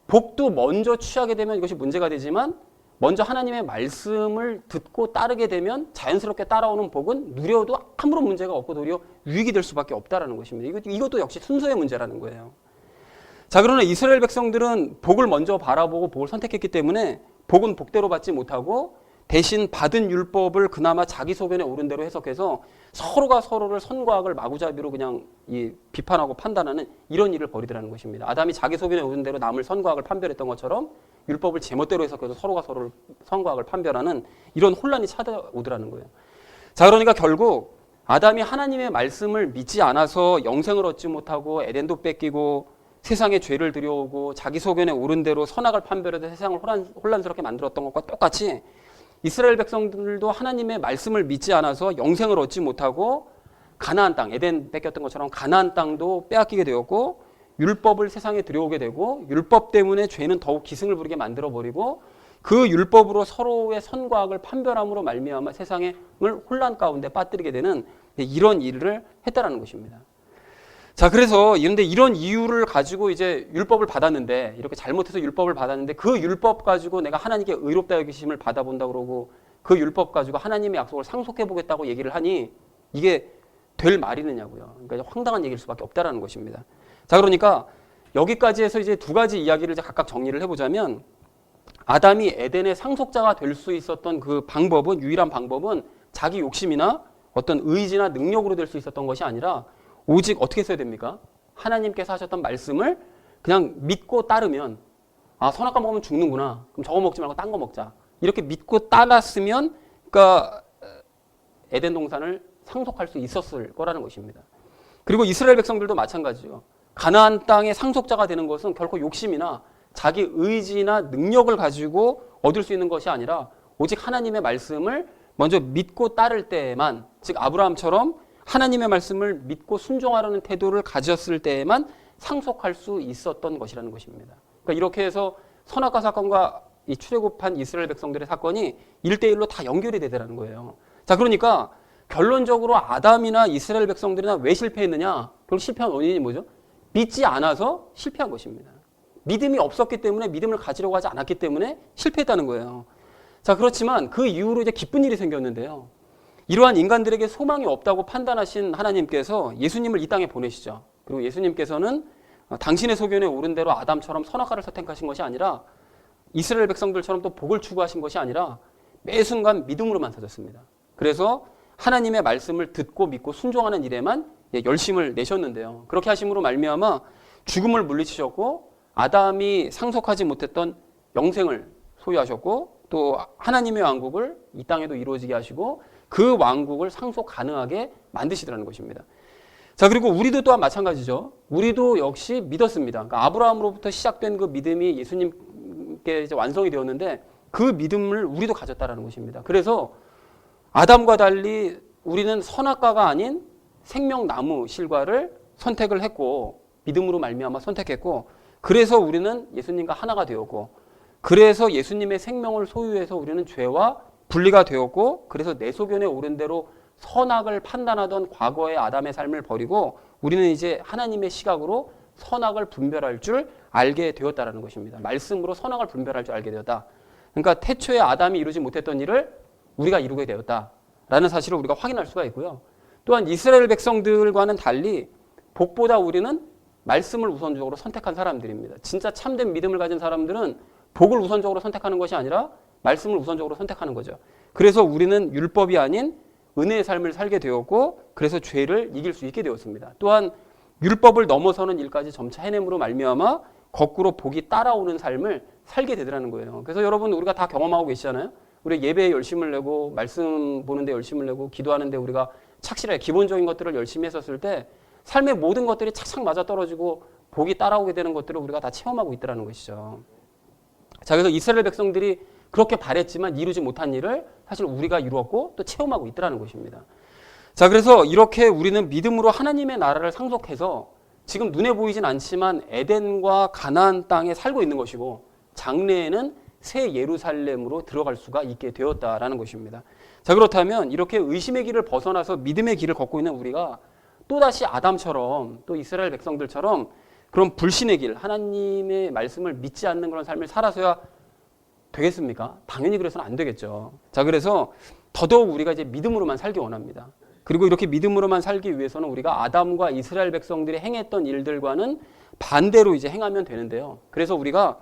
복도 먼저 취하게 되면 이것이 문제가 되지만 먼저 하나님의 말씀을 듣고 따르게 되면 자연스럽게 따라오는 복은 누려도 아무런 문제가 없고 도리어 유익이 될 수밖에 없다는 것입니다. 이것도 역시 순서의 문제라는 거예요. 자, 그러나 이스라엘 백성들은 복을 먼저 바라보고 복을 선택했기 때문에 복은 복대로 받지 못하고 대신 받은 율법을 그나마 자기 소견에 옳은 대로 해석해서 서로가 서로를 선과 악을 마구잡이로 그냥 비판하고 판단하는 이런 일을 벌이더라는 것입니다. 아담이 자기 소견에 옳은 대로 남을 선과 악을 판별했던 것처럼 율법을 제멋대로 해석해서 서로가 서로를 선과 악을 판별하는 이런 혼란이 찾아오더라는 거예요. 자, 그러니까 결국 아담이 하나님의 말씀을 믿지 않아서 영생을 얻지 못하고 에덴도 뺏기고 세상에 죄를 들여오고 자기 소견에 옳은 대로 선악을 판별해서 세상을 혼란스럽게 만들었던 것과 똑같이 이스라엘 백성들도 하나님의 말씀을 믿지 않아서 영생을 얻지 못하고 가나안 땅, 에덴 뺏겼던 것처럼 가나안 땅도 빼앗기게 되었고 율법을 세상에 들여오게 되고 율법 때문에 죄는 더욱 기승을 부리게 만들어버리고 그 율법으로 서로의 선과 악을 판별함으로 말미암아 세상을 혼란 가운데 빠뜨리게 되는 이런 일을 했다라는 것입니다. 자, 그래서 그런데 이런 이유를 가지고 이제 율법을 받았는데 이렇게 잘못해서 율법을 받았는데 그 율법 가지고 내가 하나님께 의롭다 여기심을 받아본다 그러고 그 율법 가지고 하나님의 약속을 상속해 보겠다고 얘기를 하니 이게 될 말이느냐고요. 그러니까 황당한 얘기일 수밖에 없다라는 것입니다. 자, 그러니까 여기까지 해서 이제 두 가지 이야기를 이제 각각 정리를 해보자면 아담이 에덴의 상속자가 될 수 있었던 그 방법은 유일한 방법은 자기 욕심이나 어떤 의지나 능력으로 될 수 있었던 것이 아니라 오직 어떻게 써야 됩니까? 하나님께서 하셨던 말씀을 그냥 믿고 따르면 아, 선악과 먹으면 죽는구나. 그럼 저거 먹지 말고 딴 거 먹자. 이렇게 믿고 따랐으면 그러니까 에덴 동산을 상속할 수 있었을 거라는 것입니다. 그리고 이스라엘 백성들도 마찬가지죠. 가나안 땅의 상속자가 되는 것은 결코 욕심이나 자기 의지나 능력을 가지고 얻을 수 있는 것이 아니라 오직 하나님의 말씀을 먼저 믿고 따를 때에만, 즉 아브라함처럼 하나님의 말씀을 믿고 순종하려는 태도를 가졌을 때에만 상속할 수 있었던 것이라는 것입니다. 그러니까 이렇게 해서 선악과 사건과 이 출애굽한 이스라엘 백성들의 사건이 1대1로 다 연결이 되더라는 거예요. 자, 그러니까 결론적으로 아담이나 이스라엘 백성들이나 왜 실패했느냐? 결국 실패한 원인이 뭐죠? 믿지 않아서 실패한 것입니다. 믿음이 없었기 때문에, 믿음을 가지려고 하지 않았기 때문에 실패했다는 거예요. 자, 그렇지만 그 이후로 이제 기쁜 일이 생겼는데요. 이러한 인간들에게 소망이 없다고 판단하신 하나님께서 예수님을 이 땅에 보내시죠. 그리고 예수님께서는 당신의 소견에 옳은 대로 아담처럼 선악과를 선택하신 것이 아니라 이스라엘 백성들처럼 또 복을 추구하신 것이 아니라 매 순간 믿음으로만 사셨습니다. 그래서 하나님의 말씀을 듣고 믿고 순종하는 일에만 열심을 내셨는데요. 그렇게 하심으로 말미암아 죽음을 물리치셨고 아담이 상속하지 못했던 영생을 소유하셨고 또 하나님의 왕국을 이 땅에도 이루어지게 하시고 그 왕국을 상속 가능하게 만드시더라는 것입니다. 자, 그리고 우리도 또한 마찬가지죠. 우리도 역시 믿었습니다. 그러니까 아브라함으로부터 시작된 그 믿음이 예수님께 이제 완성이 되었는데 그 믿음을 우리도 가졌다라는 것입니다. 그래서 아담과 달리 우리는 선악과가 아닌 생명나무 실과를 선택을 했고 믿음으로 말미암아 선택했고 그래서 우리는 예수님과 하나가 되었고 그래서 예수님의 생명을 소유해서 우리는 죄와 분리가 되었고 그래서 내 소견에 오른 대로 선악을 판단하던 과거의 아담의 삶을 버리고 우리는 이제 하나님의 시각으로 선악을 분별할 줄 알게 되었다라는 것입니다. 말씀으로 선악을 분별할 줄 알게 되었다. 그러니까 태초에 아담이 이루지 못했던 일을 우리가 이루게 되었다라는 사실을 우리가 확인할 수가 있고요. 또한 이스라엘 백성들과는 달리 복보다 우리는 말씀을 우선적으로 선택한 사람들입니다. 진짜 참된 믿음을 가진 사람들은 복을 우선적으로 선택하는 것이 아니라 말씀을 우선적으로 선택하는 거죠. 그래서 우리는 율법이 아닌 은혜의 삶을 살게 되었고 그래서 죄를 이길 수 있게 되었습니다. 또한 율법을 넘어서는 일까지 점차 해냄으로 말미암아 거꾸로 복이 따라오는 삶을 살게 되더라는 거예요. 그래서 여러분 우리가 다 경험하고 계시잖아요. 우리 예배에 열심을 내고 말씀 보는데 열심을 내고 기도하는데 우리가 착실하게 기본적인 것들을 열심히 했었을 때 삶의 모든 것들이 착착 맞아떨어지고 복이 따라오게 되는 것들을 우리가 다 체험하고 있더라는 것이죠. 자, 그래서 이스라엘 백성들이 그렇게 바랬지만 이루지 못한 일을 사실 우리가 이루었고 또 체험하고 있더라는 것입니다. 자, 그래서 이렇게 우리는 믿음으로 하나님의 나라를 상속해서 지금 눈에 보이진 않지만 에덴과 가나안 땅에 살고 있는 것이고 장래에는 새 예루살렘으로 들어갈 수가 있게 되었다라는 것입니다. 자, 그렇다면 이렇게 의심의 길을 벗어나서 믿음의 길을 걷고 있는 우리가 또다시 아담처럼 또 이스라엘 백성들처럼 그런 불신의 길, 하나님의 말씀을 믿지 않는 그런 삶을 살아서야 되겠습니까? 당연히 그래서는 안 되겠죠. 자, 그래서 더더욱 우리가 이제 믿음으로만 살기 원합니다. 그리고 이렇게 믿음으로만 살기 위해서는 우리가 아담과 이스라엘 백성들이 행했던 일들과는 반대로 이제 행하면 되는데요. 그래서 우리가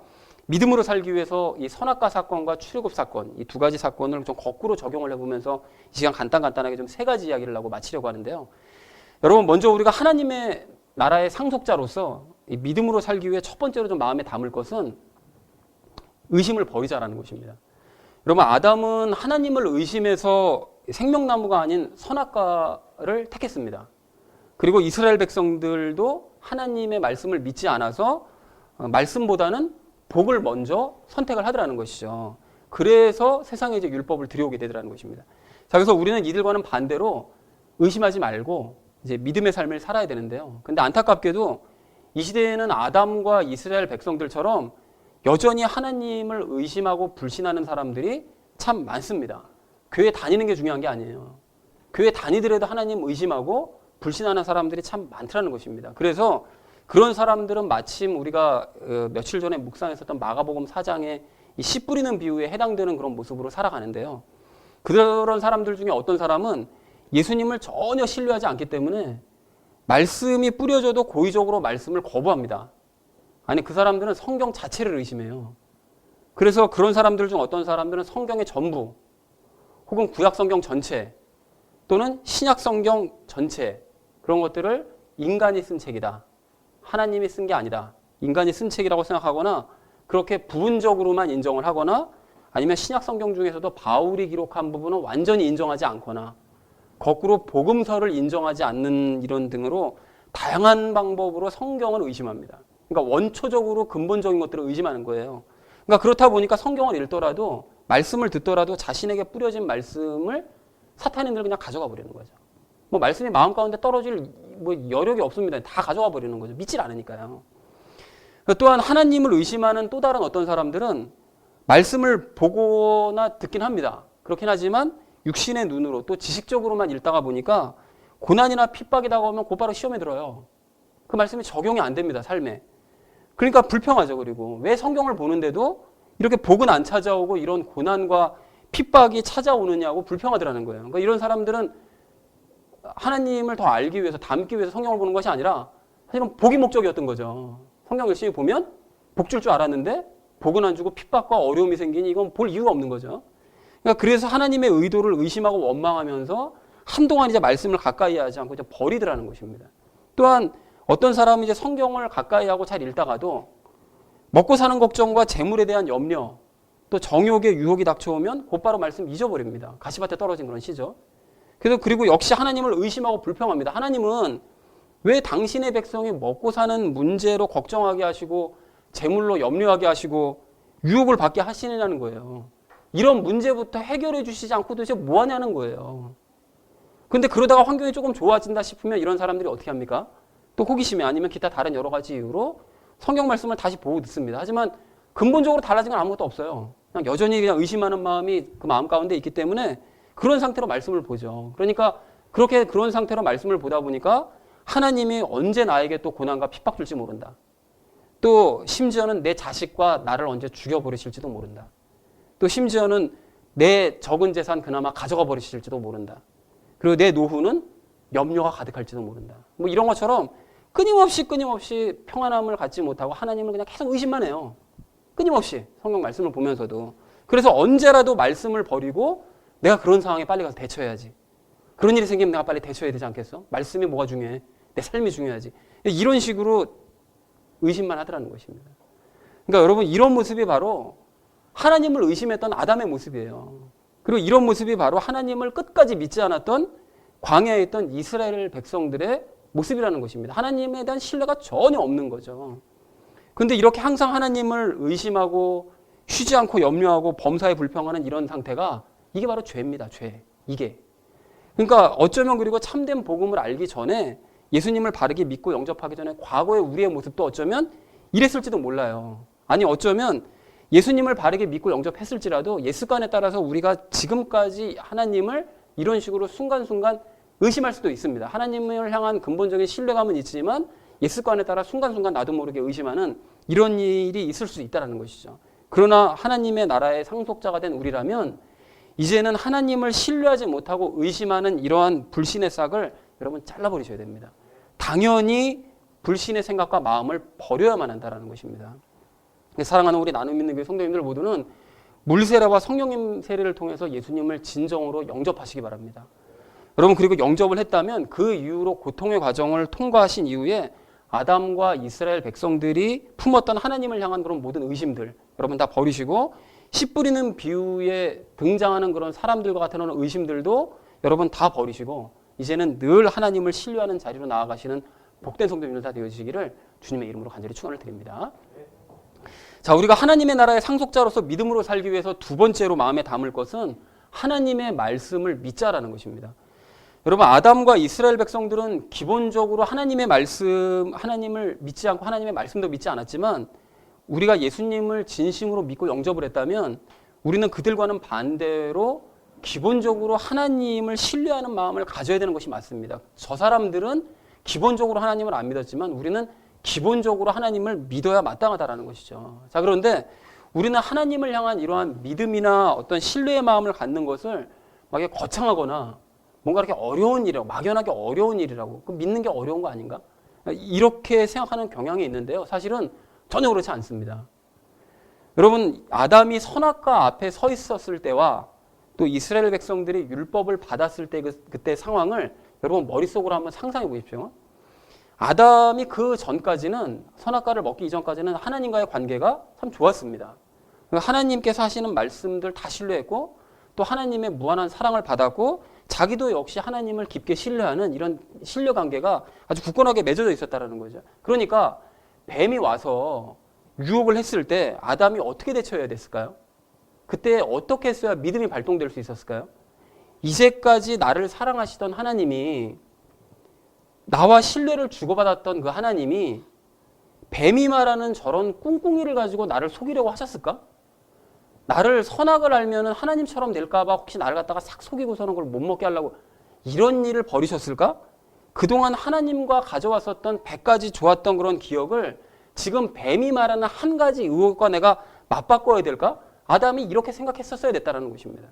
믿음으로 살기 위해서 이 선악과 사건과 출애굽 사건, 이 두 가지 사건을 좀 거꾸로 적용을 해보면서 이 시간 간단하게 좀 세 가지 이야기를 하고 마치려고 하는데요. 여러분, 먼저 우리가 하나님의 나라의 상속자로서 이 믿음으로 살기 위해 첫 번째로 좀 마음에 담을 것은 의심을 버리자라는 것입니다. 여러분, 아담은 하나님을 의심해서 생명나무가 아닌 선악과를 택했습니다. 그리고 이스라엘 백성들도 하나님의 말씀을 믿지 않아서 말씀보다는 복을 먼저 선택을 하더라는 것이죠. 그래서 세상에 이제 율법을 들여오게 되더라는 것입니다. 자, 그래서 우리는 이들과는 반대로 의심하지 말고 이제 믿음의 삶을 살아야 되는데요. 근데 안타깝게도 이 시대에는 아담과 이스라엘 백성들처럼 여전히 하나님을 의심하고 불신하는 사람들이 참 많습니다. 교회 다니는 게 중요한 게 아니에요. 교회 다니더라도 하나님 의심하고 불신하는 사람들이 참 많더라는 것입니다. 그래서 그런 사람들은 마침 우리가 며칠 전에 묵상했었던 마가복음 4장의 이 씨 뿌리는 비유에 해당되는 그런 모습으로 살아가는데요. 그런 사람들 중에 어떤 사람은 예수님을 전혀 신뢰하지 않기 때문에 말씀이 뿌려져도 고의적으로 말씀을 거부합니다. 아니, 그 사람들은 성경 자체를 의심해요. 그래서 그런 사람들 중 어떤 사람들은 성경의 전부 혹은 구약 성경 전체 또는 신약 성경 전체 그런 것들을 인간이 쓴 책이다. 하나님이 쓴 게 아니다. 인간이 쓴 책이라고 생각하거나 그렇게 부분적으로만 인정을 하거나 아니면 신약 성경 중에서도 바울이 기록한 부분은 완전히 인정하지 않거나 거꾸로 복음서를 인정하지 않는 이런 등으로 다양한 방법으로 성경을 의심합니다. 그러니까 원초적으로 근본적인 것들을 의심하는 거예요. 그러니까 그렇다 보니까 성경을 읽더라도 말씀을 듣더라도 자신에게 뿌려진 말씀을 사탄인들 그냥 가져가 버리는 거죠. 뭐 말씀이 마음 가운데 떨어질 뭐 여력이 없습니다. 다 가져가 버리는 거죠. 믿질 않으니까요. 또한 하나님을 의심하는 또 다른 어떤 사람들은 말씀을 보거나 듣긴 합니다. 그렇긴 하지만 육신의 눈으로 또 지식적으로만 읽다가 보니까 고난이나 핍박이 다가오면 곧바로 시험에 들어요. 그 말씀이 적용이 안 됩니다, 삶에. 그러니까 불평하죠. 그리고 왜 성경을 보는데도 이렇게 복은 안 찾아오고 이런 고난과 핍박이 찾아오느냐고 불평하더라는 거예요. 그러니까 이런 사람들은 하나님을 더 알기 위해서, 닮기 위해서 성경을 보는 것이 아니라 사실은 복이 목적이었던 거죠. 성경 열심히 보면 복 줄 줄 알았는데 복은 안 주고 핍박과 어려움이 생기니 이건 볼 이유가 없는 거죠. 그러니까 그래서 하나님의 의도를 의심하고 원망하면서 한동안 이제 말씀을 가까이 하지 않고 이제 버리더라는 것입니다. 또한 어떤 사람은 이제 성경을 가까이 하고 잘 읽다가도 먹고 사는 걱정과 재물에 대한 염려, 또 정욕의 유혹이 닥쳐오면 곧바로 말씀 잊어버립니다. 가시밭에 떨어진 그런 시죠. 그리고 역시 하나님을 의심하고 불평합니다. 하나님은 왜 당신의 백성이 먹고 사는 문제로 걱정하게 하시고 재물로 염려하게 하시고 유혹을 받게 하시느냐는 거예요. 이런 문제부터 해결해 주시지 않고 도대체 뭐 하냐는 거예요. 근데 그러다가 환경이 조금 좋아진다 싶으면 이런 사람들이 어떻게 합니까? 또 호기심에 아니면 기타 다른 여러 가지 이유로 성경 말씀을 다시 보고 듣습니다. 하지만 근본적으로 달라진 건 아무것도 없어요. 그냥 여전히 그냥 의심하는 마음이 그 마음 가운데 있기 때문에 그런 상태로 말씀을 보죠. 그러니까 그렇게 그런 상태로 말씀을 보다 보니까 하나님이 언제 나에게 또 고난과 핍박 줄지 모른다. 또 심지어는 내 자식과 나를 언제 죽여버리실지도 모른다. 또 심지어는 내 적은 재산 그나마 가져가 버리실지도 모른다. 그리고 내 노후는 염려가 가득할지도 모른다. 뭐 이런 것처럼 끊임없이 평안함을 갖지 못하고 하나님을 그냥 계속 의심만 해요. 끊임없이 성경 말씀을 보면서도. 그래서 언제라도 말씀을 버리고 내가 그런 상황에 빨리 가서 대처해야지. 그런 일이 생기면 내가 빨리 대처해야 되지 않겠어? 말씀이 뭐가 중요해? 내 삶이 중요하지. 이런 식으로 의심만 하더라는 것입니다. 그러니까 여러분 이런 모습이 바로 하나님을 의심했던 아담의 모습이에요. 그리고 이런 모습이 바로 하나님을 끝까지 믿지 않았던 광야에 있던 이스라엘 백성들의 모습이라는 것입니다. 하나님에 대한 신뢰가 전혀 없는 거죠. 그런데 이렇게 항상 하나님을 의심하고 쉬지 않고 염려하고 범사에 불평하는 이런 상태가 이게 바로 죄입니다. 죄. 이게. 그러니까 어쩌면 그리고 참된 복음을 알기 전에 예수님을 바르게 믿고 영접하기 전에 과거의 우리의 모습도 어쩌면 이랬을지도 몰라요. 아니 어쩌면 예수님을 바르게 믿고 영접했을지라도 예 습관에 따라서 우리가 지금까지 하나님을 이런 식으로 순간순간 의심할 수도 있습니다. 하나님을 향한 근본적인 신뢰감은 있지만 예 습관에 따라 순간순간 나도 모르게 의심하는 이런 일이 있을 수 있다는 것이죠. 그러나 하나님의 나라의 상속자가 된 우리라면 이제는 하나님을 신뢰하지 못하고 의심하는 이러한 불신의 싹을 여러분 잘라버리셔야 됩니다. 당연히 불신의 생각과 마음을 버려야만 한다는 것입니다. 사랑하는 우리 나눔 있는 교회 성도님들 모두는 물세례와 성령님 세례를 통해서 예수님을 진정으로 영접하시기 바랍니다. 여러분 그리고 영접을 했다면 그 이후로 고통의 과정을 통과하신 이후에 아담과 이스라엘 백성들이 품었던 하나님을 향한 그런 모든 의심들 여러분 다 버리시고 씨 뿌리는 비유에 등장하는 그런 사람들과 같은 의심들도 여러분 다 버리시고 이제는 늘 하나님을 신뢰하는 자리로 나아가시는 복된 성도님들 다 되어지시기를 주님의 이름으로 간절히 축원을 드립니다. 자, 우리가 하나님의 나라의 상속자로서 믿음으로 살기 위해서 두 번째로 마음에 담을 것은 하나님의 말씀을 믿자라는 것입니다. 여러분 아담과 이스라엘 백성들은 기본적으로 하나님의 말씀, 하나님을 믿지 않고 하나님의 말씀도 믿지 않았지만 우리가 예수님을 진심으로 믿고 영접을 했다면 우리는 그들과는 반대로 기본적으로 하나님을 신뢰하는 마음을 가져야 되는 것이 맞습니다. 저 사람들은 기본적으로 하나님을 안 믿었지만 우리는 기본적으로 하나님을 믿어야 마땅하다라는 것이죠. 자, 그런데 우리는 하나님을 향한 이러한 믿음이나 어떤 신뢰의 마음을 갖는 것을 막 거창하거나 뭔가 이렇게 어려운 일이라고, 막연하게 어려운 일이라고, 그 믿는 게 어려운 거 아닌가? 이렇게 생각하는 경향이 있는데요. 사실은 전혀 그렇지 않습니다. 여러분, 아담이 선악과 앞에 서 있었을 때와 또 이스라엘 백성들이 율법을 받았을 때 그때 상황을 여러분 머릿속으로 한번 상상해 보십시오. 아담이 그 전까지는 선악과를 먹기 이전까지는 하나님과의 관계가 참 좋았습니다. 하나님께서 하시는 말씀들 다 신뢰했고 또 하나님의 무한한 사랑을 받았고 자기도 역시 하나님을 깊게 신뢰하는 이런 신뢰 관계가 아주 굳건하게 맺어져 있었다는 거죠. 그러니까 뱀이 와서 유혹을 했을 때 아담이 어떻게 대처해야 됐을까요? 그때 어떻게 했어야 믿음이 발동될 수 있었을까요? 이제까지 나를 사랑하시던 하나님이 나와 신뢰를 주고받았던 그 하나님이 뱀이 말하는 저런 꿍꿍이를 가지고 나를 속이려고 하셨을까? 나를 선악을 알면 하나님처럼 될까봐 혹시 나를 갖다가 싹 속이고서는 그걸 못 먹게 하려고 이런 일을 벌이셨을까? 그동안 하나님과 가져왔었던 100가지 좋았던 그런 기억을 지금 뱀이 말하는 한 가지 의혹과 내가 맞바꿔야 될까? 아담이 이렇게 생각했었어야 됐다는 것입니다.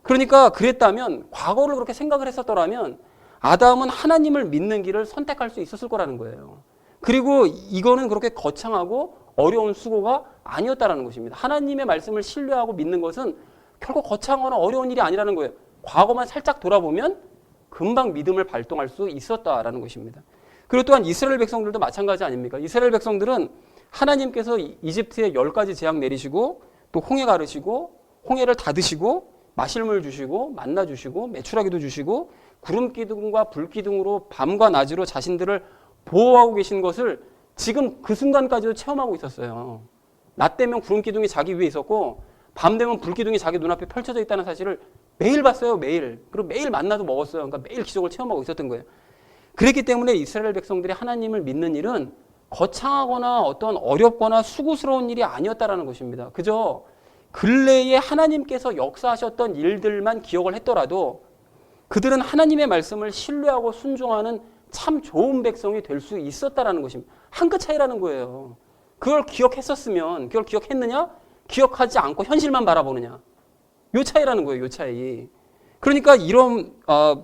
그러니까 그랬다면 과거를 그렇게 생각을 했었더라면 아담은 하나님을 믿는 길을 선택할 수 있었을 거라는 거예요. 그리고 이거는 그렇게 거창하고 어려운 수고가 아니었다는 것입니다. 하나님의 말씀을 신뢰하고 믿는 것은 결코 거창하거나 어려운 일이 아니라는 거예요. 과거만 살짝 돌아보면 금방 믿음을 발동할 수 있었다라는 것입니다. 그리고 또한 이스라엘 백성들도 마찬가지 아닙니까? 이스라엘 백성들은 하나님께서 이집트에 10가지 재앙 내리시고 또 홍해 가르시고 홍해를 닫으시고 마실 물 주시고 만나 주시고 메추라기도 주시고 구름 기둥과 불 기둥으로 밤과 낮으로 자신들을 보호하고 계신 것을 지금 그 순간까지도 체험하고 있었어요. 낮 되면 구름 기둥이 자기 위에 있었고 밤 되면 불 기둥이 자기 눈앞에 펼쳐져 있다는 사실을 매일 봤어요. 매일. 그리고 매일 만나도 먹었어요. 그러니까 매일 기적을 체험하고 있었던 거예요. 그렇기 때문에 이스라엘 백성들이 하나님을 믿는 일은 거창하거나 어떤 어렵거나 수고스러운 일이 아니었다라는 것입니다. 그저 근래에 하나님께서 역사하셨던 일들만 기억을 했더라도 그들은 하나님의 말씀을 신뢰하고 순종하는 참 좋은 백성이 될 수 있었다라는 것입니다. 한 끗 차이라는 거예요. 그걸 기억했었으면, 그걸 기억했느냐? 기억하지 않고 현실만 바라보느냐? 요 차이라는 거예요. 요 차이. 그러니까 이런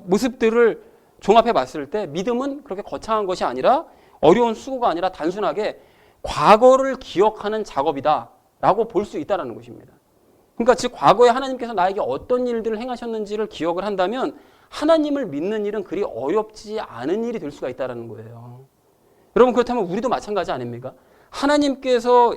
모습들을 종합해 봤을 때 믿음은 그렇게 거창한 것이 아니라 어려운 수고가 아니라 단순하게 과거를 기억하는 작업이다라고 볼 수 있다는 것입니다. 그러니까 즉 과거에 하나님께서 나에게 어떤 일들을 행하셨는지를 기억을 한다면 하나님을 믿는 일은 그리 어렵지 않은 일이 될 수가 있다는 거예요. 여러분 그렇다면 우리도 마찬가지 아닙니까? 하나님께서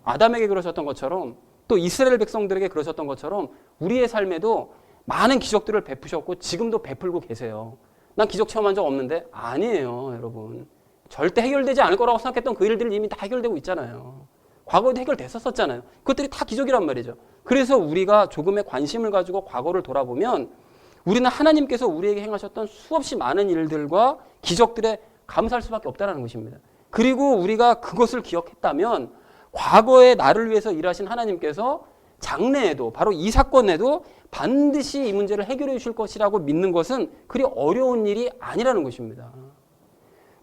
아담에게 그러셨던 것처럼 또 이스라엘 백성들에게 그러셨던 것처럼 우리의 삶에도 많은 기적들을 베푸셨고 지금도 베풀고 계세요. 난 기적 체험한 적 없는데 아니에요, 여러분. 절대 해결되지 않을 거라고 생각했던 그 일들이 이미 다 해결되고 있잖아요. 과거에도 해결됐었잖아요. 그것들이 다 기적이란 말이죠. 그래서 우리가 조금의 관심을 가지고 과거를 돌아보면 우리는 하나님께서 우리에게 행하셨던 수없이 많은 일들과 기적들에 감사할 수밖에 없다는 것입니다. 그리고 우리가 그것을 기억했다면 과거에 나를 위해서 일하신 하나님께서 장래에도 바로 이 사건에도 반드시 이 문제를 해결해 주실 것이라고 믿는 것은 그리 어려운 일이 아니라는 것입니다.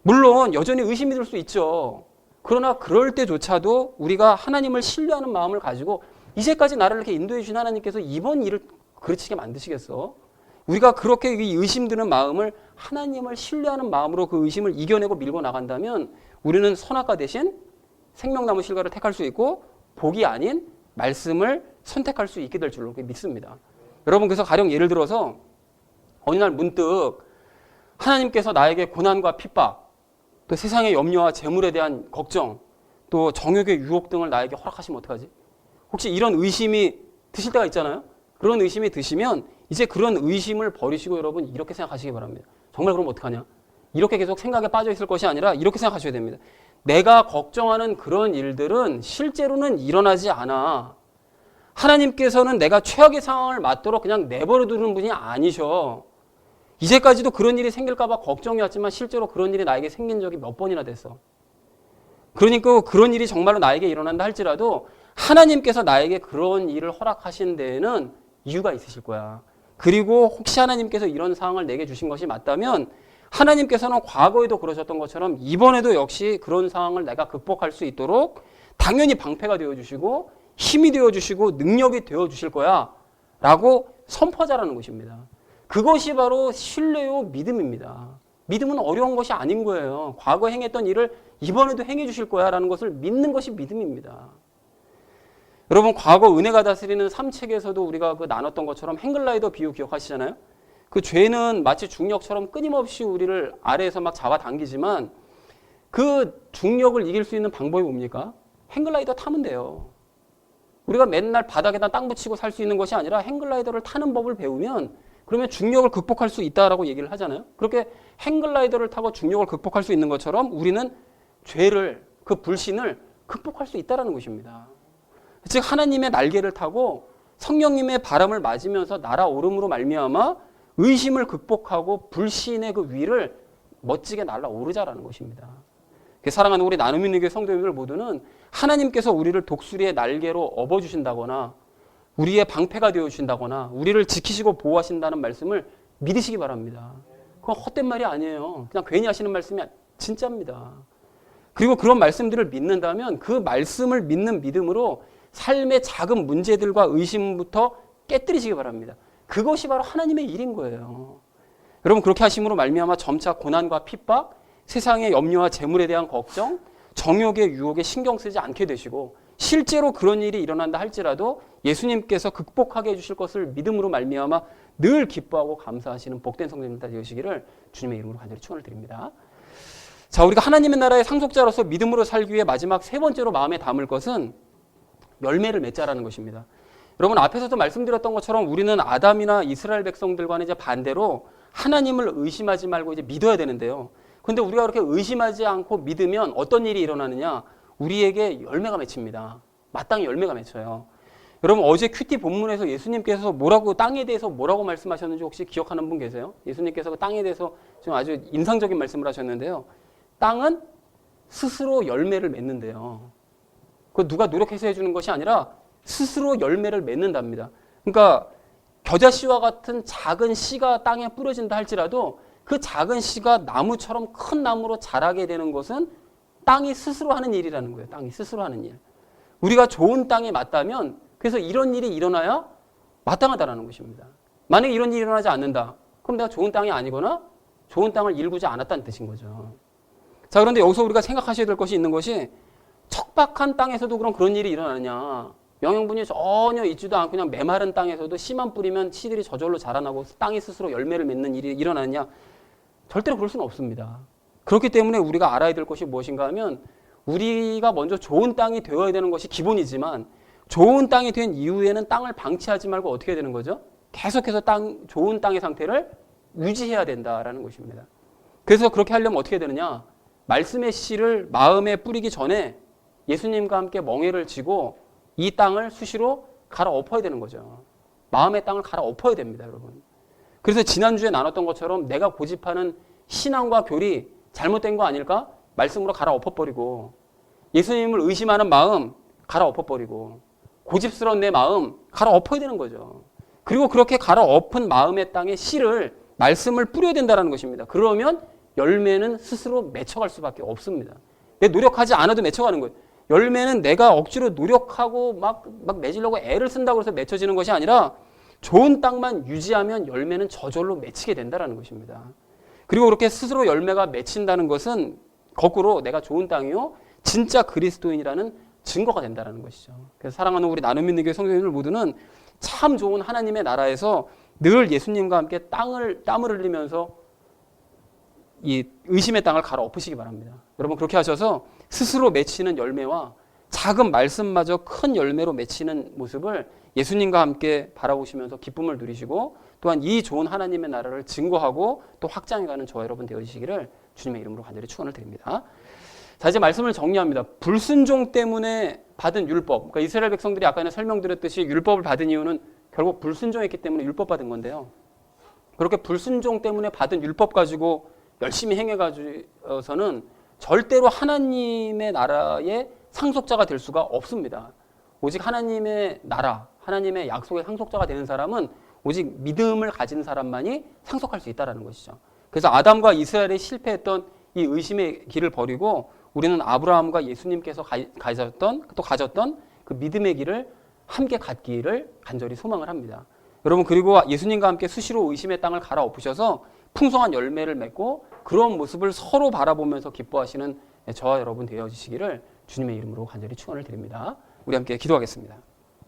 물론 여전히 의심이 들 수 있죠. 그러나 그럴 때조차도 우리가 하나님을 신뢰하는 마음을 가지고 이제까지 나를 이렇게 인도해 주신 하나님께서 이번 일을 그르치게 만드시겠어? 우리가 그렇게 이 의심드는 마음을 하나님을 신뢰하는 마음으로 그 의심을 이겨내고 밀고 나간다면 우리는 선악과 대신 생명나무 실과를 택할 수 있고 복이 아닌 말씀을 선택할 수 있게 될 줄로 믿습니다. 여러분 그래서 가령 예를 들어서 어느 날 문득 하나님께서 나에게 고난과 핍박 또 세상의 염려와 재물에 대한 걱정 또 정욕의 유혹 등을 나에게 허락하시면 어떡하지? 혹시 이런 의심이 드실 때가 있잖아요. 그런 의심이 드시면 이제 그런 의심을 버리시고 여러분 이렇게 생각하시기 바랍니다. 정말 그럼 어떡하냐? 이렇게 계속 생각에 빠져 있을 것이 아니라 이렇게 생각하셔야 됩니다. 내가 걱정하는 그런 일들은 실제로는 일어나지 않아. 하나님께서는 내가 최악의 상황을 맞도록 그냥 내버려 두는 분이 아니셔. 이제까지도 그런 일이 생길까 봐 걱정이 왔지만 실제로 그런 일이 나에게 생긴 적이 몇 번이나 됐어. 그러니까 그런 일이 정말로 나에게 일어난다 할지라도 하나님께서 나에게 그런 일을 허락하신 데에는 이유가 있으실 거야. 그리고 혹시 하나님께서 이런 상황을 내게 주신 것이 맞다면 하나님께서는 과거에도 그러셨던 것처럼 이번에도 역시 그런 상황을 내가 극복할 수 있도록 당연히 방패가 되어주시고 힘이 되어주시고 능력이 되어주실 거야 라고 선포하자라는 것입니다. 그것이 바로 신뢰요 믿음입니다. 믿음은 어려운 것이 아닌 거예요. 과거에 행했던 일을 이번에도 행해 주실 거야 라는 것을 믿는 것이 믿음입니다. 여러분 과거 은혜가 다스리는 3책에서도 우리가 그 나눴던 것처럼 행글라이더 비유 기억하시잖아요. 그 죄는 마치 중력처럼 끊임없이 우리를 아래에서 막 잡아당기지만 그 중력을 이길 수 있는 방법이 뭡니까? 행글라이더 타면 돼요. 우리가 맨날 바닥에다 땅 붙이고 살 수 있는 것이 아니라 행글라이더를 타는 법을 배우면 그러면 중력을 극복할 수 있다라고 얘기를 하잖아요. 그렇게 행글라이더를 타고 중력을 극복할 수 있는 것처럼 우리는 죄를, 그 불신을 극복할 수 있다는 것입니다. 즉 하나님의 날개를 타고 성령님의 바람을 맞으면서 날아오름으로 말미암아 의심을 극복하고 불신의 그 위를 멋지게 날아오르자라는 것입니다. 사랑하는 우리 나눔 있는 교회 성도님들 모두는 하나님께서 우리를 독수리의 날개로 업어주신다거나 우리의 방패가 되어주신다거나 우리를 지키시고 보호하신다는 말씀을 믿으시기 바랍니다. 그건 헛된 말이 아니에요. 그냥 괜히 하시는 말씀이 진짜입니다. 그리고 그런 말씀들을 믿는다면 그 말씀을 믿는 믿음으로 삶의 작은 문제들과 의심부터 깨뜨리시기 바랍니다. 그것이 바로 하나님의 일인 거예요. 여러분 그렇게 하심으로 말미암아 점차 고난과 핍박, 세상의 염려와 재물에 대한 걱정, 정욕의 유혹에 신경 쓰지 않게 되시고 실제로 그런 일이 일어난다 할지라도 예수님께서 극복하게 해주실 것을 믿음으로 말미암아 늘 기뻐하고 감사하시는 복된 성도님들 되시기를 주님의 이름으로 간절히 축원을 드립니다. 자, 우리가 하나님의 나라의 상속자로서 믿음으로 살기 위해 마지막 세 번째로 마음에 담을 것은 열매를 맺자라는 것입니다. 여러분, 앞에서도 말씀드렸던 것처럼 우리는 아담이나 이스라엘 백성들과는 이제 반대로 하나님을 의심하지 말고 이제 믿어야 되는데요. 그런데 우리가 그렇게 의심하지 않고 믿으면 어떤 일이 일어나느냐? 우리에게 열매가 맺힙니다. 마땅히 열매가 맺혀요. 여러분, 어제 큐티 본문에서 예수님께서 땅에 대해서 뭐라고 말씀하셨는지 혹시 기억하는 분 계세요? 예수님께서 그 땅에 대해서 좀 아주 인상적인 말씀을 하셨는데요. 땅은 스스로 열매를 맺는데요. 그 누가 노력해서 해주는 것이 아니라 스스로 열매를 맺는답니다. 그러니까 겨자씨와 같은 작은 씨가 땅에 뿌려진다 할지라도 그 작은 씨가 나무처럼 큰 나무로 자라게 되는 것은 땅이 스스로 하는 일이라는 거예요. 땅이 스스로 하는 일. 우리가 좋은 땅에 맞다면 그래서 이런 일이 일어나야 마땅하다라는 것입니다. 만약에 이런 일이 일어나지 않는다. 그럼 내가 좋은 땅이 아니거나 좋은 땅을 일구지 않았다는 뜻인 거죠. 자, 그런데 여기서 우리가 생각하셔야 될 것이 있는 것이 척박한 땅에서도 그럼 그런 일이 일어나느냐. 영양분이 전혀 있지도 않고 그냥 메마른 땅에서도 씨만 뿌리면 씨들이 저절로 자라나고 땅이 스스로 열매를 맺는 일이 일어나느냐. 절대로 그럴 수는 없습니다. 그렇기 때문에 우리가 알아야 될 것이 무엇인가 하면 우리가 먼저 좋은 땅이 되어야 되는 것이 기본이지만 좋은 땅이 된 이후에는 땅을 방치하지 말고 어떻게 해야 되는 거죠? 계속해서 좋은 땅의 상태를 유지해야 된다라는 것입니다. 그래서 그렇게 하려면 어떻게 되느냐? 말씀의 씨를 마음에 뿌리기 전에 예수님과 함께 멍에를 지고 이 땅을 수시로 갈아엎어야 되는 거죠. 마음의 땅을 갈아엎어야 됩니다, 여러분. 그래서 지난주에 나눴던 것처럼 내가 고집하는 신앙과 교리 잘못된 거 아닐까? 말씀으로 갈아엎어버리고 예수님을 의심하는 마음 갈아엎어버리고 고집스러운 내 마음 갈아엎어야 되는 거죠. 그리고 그렇게 갈아엎은 마음의 땅에 씨를 말씀을 뿌려야 된다는 것입니다. 그러면 열매는 스스로 맺혀갈 수밖에 없습니다. 내 노력하지 않아도 맺혀가는 거예요. 열매는 내가 억지로 노력하고 막 맺으려고 애를 쓴다고 해서 맺혀지는 것이 아니라 좋은 땅만 유지하면 열매는 저절로 맺히게 된다는 것입니다. 그리고 그렇게 스스로 열매가 맺힌다는 것은 거꾸로 내가 좋은 땅이요 진짜 그리스도인이라는 증거가 된다는 것이죠. 그래서 사랑하는 우리 나눔 있는 교회 성도님들 모두는 참 좋은 하나님의 나라에서 늘 예수님과 함께 땀을 흘리면서 이 의심의 땅을 갈아엎으시기 바랍니다. 여러분 그렇게 하셔서 스스로 맺히는 열매와 작은 말씀마저 큰 열매로 맺히는 모습을 예수님과 함께 바라보시면서 기쁨을 누리시고 또한 이 좋은 하나님의 나라를 증거하고 또 확장해가는 저와 여러분 되어주시기를 주님의 이름으로 간절히 축원을 드립니다. 자, 이제 말씀을 정리합니다. 불순종 때문에 받은 율법, 그러니까 이스라엘 백성들이 아까 설명드렸듯이 율법을 받은 이유는 결국 불순종했기 때문에 율법 받은 건데요. 그렇게 불순종 때문에 받은 율법 가지고 열심히 행해가지고서는 절대로 하나님의 나라의 상속자가 될 수가 없습니다. 오직 하나님의 나라, 하나님의 약속의 상속자가 되는 사람은 오직 믿음을 가진 사람만이 상속할 수 있다는 것이죠. 그래서 아담과 이스라엘이 실패했던 이 의심의 길을 버리고 우리는 아브라함과 예수님께서 가졌던 그 믿음의 길을 함께 갖기를 간절히 소망을 합니다. 여러분 그리고 예수님과 함께 수시로 의심의 땅을 갈아엎으셔서 풍성한 열매를 맺고 그런 모습을 서로 바라보면서 기뻐하시는 저와 여러분 되어주시기를 주님의 이름으로 간절히 축원을 드립니다. 우리 함께 기도하겠습니다.